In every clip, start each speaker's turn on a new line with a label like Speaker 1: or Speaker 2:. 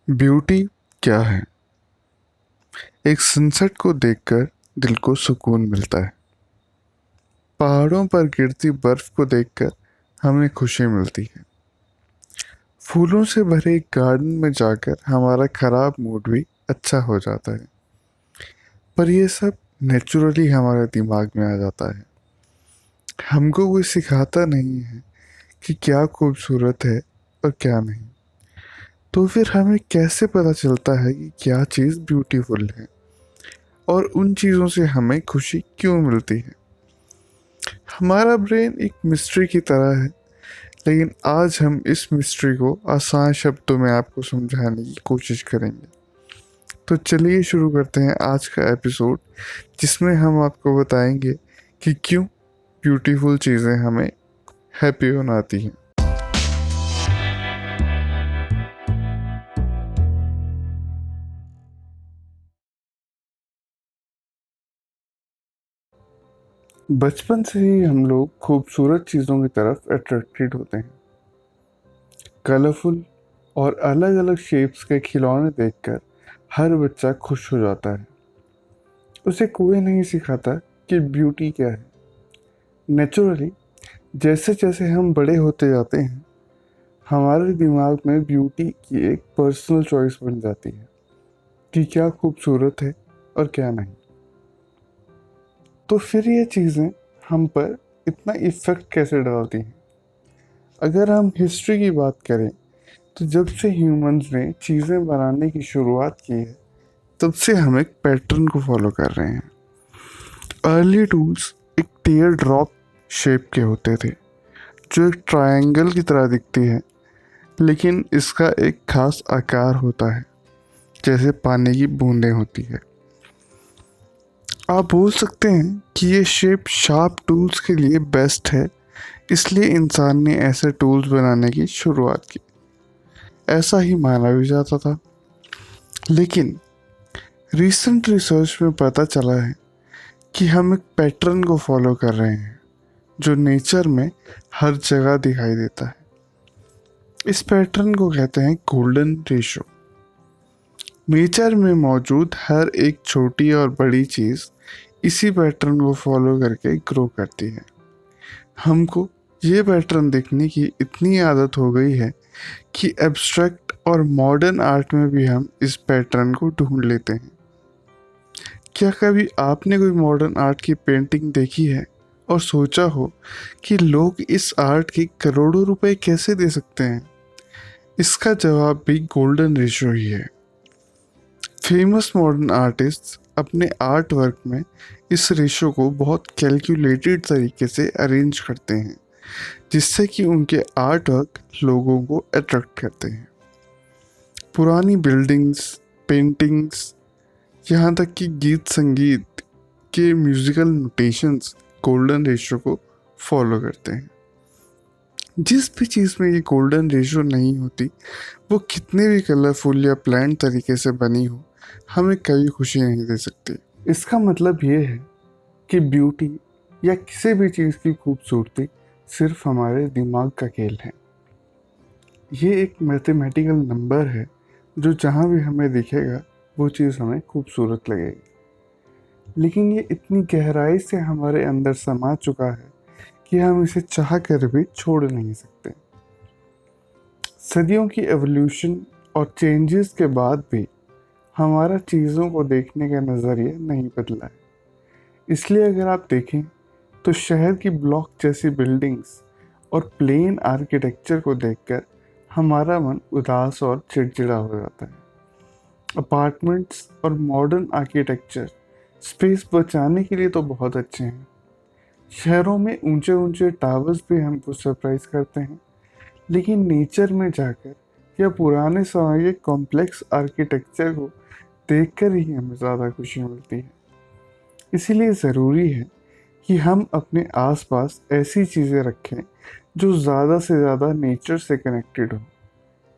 Speaker 1: Beauty क्या है? एक सनसेट को देखकर दिल को सुकून मिलता है। पहाड़ों पर गिरती बर्फ को देखकर हमें खुशी मिलती है। फूलों से भरे एक गार्डन में जाकर हमारा खराब मूड भी अच्छा हो जाता है। पर यह सब नेचुरली हमारे दिमाग में आ जाता है। हमको कोई सिखाता नहीं है कि क्या खूबसूरत है और क्या नहीं। तो फिर हमें कैसे पता चलता है कि क्या चीज़ ब्यूटीफुल है और उन चीज़ों से हमें खुशी क्यों मिलती है? हमारा ब्रेन एक मिस्ट्री की तरह है, लेकिन आज हम इस मिस्ट्री को आसान शब्दों में आपको समझाने की कोशिश करेंगे। तो चलिए शुरू करते हैं आज का एपिसोड, जिसमें हम आपको बताएंगे कि क्यों ब्यूटीफुल चीज़ें हमें हैप्पी बनाती हैं। बचपन से ही हम लोग खूबसूरत चीज़ों की तरफ अट्रैक्टेड होते हैं। कलरफुल और अलग अलग शेप्स के खिलौने देखकर हर बच्चा खुश हो जाता है। उसे कोई नहीं सिखाता कि ब्यूटी क्या है। नेचुरली जैसे जैसे हम बड़े होते जाते हैं, हमारे दिमाग में ब्यूटी की एक पर्सनल चॉइस बन जाती है कि क्या खूबसूरत है और क्या नहीं। तो फिर ये चीज़ें हम पर इतना इफ़ेक्ट कैसे डालती हैं? अगर हम हिस्ट्री की बात करें, तो जब से ह्यूमंस ने चीज़ें बनाने की शुरुआत की है, तब से हम एक पैटर्न को फॉलो कर रहे हैं। अर्ली टूल्स एक टीयर ड्रॉप शेप के होते थे, जो एक ट्रायंगल की तरह दिखती है, लेकिन इसका एक खास आकार होता है, जैसे पानी की बूंदें होती है। आप बोल सकते हैं कि ये शेप शार्प टूल्स के लिए बेस्ट है, इसलिए इंसान ने ऐसे टूल्स बनाने की शुरुआत की। ऐसा ही माना भी जाता था, लेकिन रिसेंट रिसर्च में पता चला है कि हम एक पैटर्न को फॉलो कर रहे हैं जो नेचर में हर जगह दिखाई देता है। इस पैटर्न को कहते हैं गोल्डन रेशो। नेचर में मौजूद हर एक छोटी और बड़ी चीज़ इसी पैटर्न को फॉलो करके ग्रो करती है। हमको ये पैटर्न देखने की इतनी आदत हो गई है कि एब्स्ट्रैक्ट और मॉडर्न आर्ट में भी हम इस पैटर्न को ढूंढ लेते हैं। क्या कभी आपने कोई मॉडर्न आर्ट की पेंटिंग देखी है और सोचा हो कि लोग इस आर्ट की करोड़ों रुपए कैसे दे सकते हैं? इसका जवाब भी गोल्डन रेशो ही है। फेमस मॉडर्न आर्टिस्ट अपने आर्ट वर्क में इस रेशो को बहुत कैलकुलेटेड तरीके से अरेंज करते हैं, जिससे कि उनके आर्ट वर्क लोगों को अट्रैक्ट करते हैं। पुरानी बिल्डिंग्स, पेंटिंग्स, यहाँ तक कि गीत संगीत के म्यूजिकल नोटेशंस गोल्डन रेशो को फॉलो करते हैं। जिस भी चीज़ में ये गोल्डन रेशो नहीं होती, वो कितने भी कलरफुल या प्लान तरीके से बनी हो, हमें कभी खुशी नहीं दे सकती। इसका मतलब ये है कि ब्यूटी या किसी भी चीज़ की खूबसूरती सिर्फ हमारे दिमाग का खेल है। ये एक मैथमेटिकल नंबर है जो जहाँ भी हमें दिखेगा वो चीज़ हमें खूबसूरत लगेगी। लेकिन ये इतनी गहराई से हमारे अंदर समा चुका है कि हम इसे चाह कर भी छोड़ नहीं सकते। सदियों की एवोल्यूशन और चेंजेस के बाद भी हमारा चीज़ों को देखने का नज़रिया नहीं बदला है। इसलिए अगर आप देखें तो शहर की ब्लॉक जैसी बिल्डिंग्स और प्लेन आर्किटेक्चर को देखकर हमारा मन उदास और चिड़चिड़ा हो जाता है। अपार्टमेंट्स और मॉडर्न आर्किटेक्चर स्पेस बचाने के लिए तो बहुत अच्छे हैं। शहरों में ऊंचे ऊंचे टावर्स भी हमको सरप्राइज करते हैं, लेकिन नेचर में जाकर या पुराने समय के कॉम्प्लेक्स आर्किटेक्चर को देखकर ही हमें ज़्यादा खुशी मिलती है। इसीलिए ज़रूरी है कि हम अपने आसपास ऐसी चीज़ें रखें जो ज़्यादा से ज़्यादा नेचर से कनेक्टेड हो।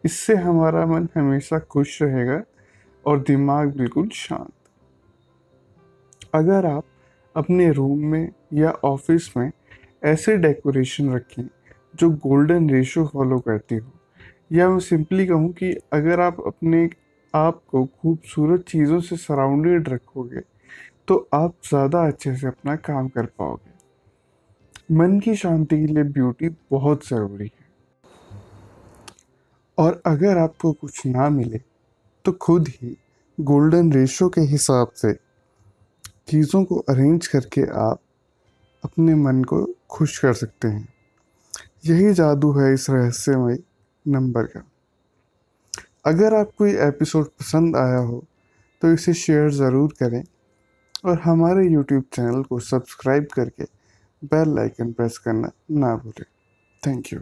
Speaker 1: इससे हमारा मन हमेशा खुश रहेगा और दिमाग बिल्कुल शांत। अगर आप अपने रूम में या ऑफिस में ऐसे डेकोरेशन रखें जो गोल्डन रेशो फॉलो करती हो, या मैं सिंपली कहूँ कि अगर आप अपने आप को खूबसूरत चीज़ों से सराउंडेड रखोगे तो आप ज़्यादा अच्छे से अपना काम कर पाओगे। मन की शांति के लिए ब्यूटी बहुत ज़रूरी है। और अगर आपको कुछ ना मिले तो खुद ही गोल्डन रेशो के हिसाब से चीज़ों को अरेंज करके आप अपने मन को खुश कर सकते हैं। यही जादू है इस रहस्यमय नंबर का। अगर आपको ये एपिसोड पसंद आया हो तो इसे शेयर ज़रूर करें और हमारे यूट्यूब चैनल को सब्सक्राइब करके बेल आइकन प्रेस करना ना भूलें। Thank you.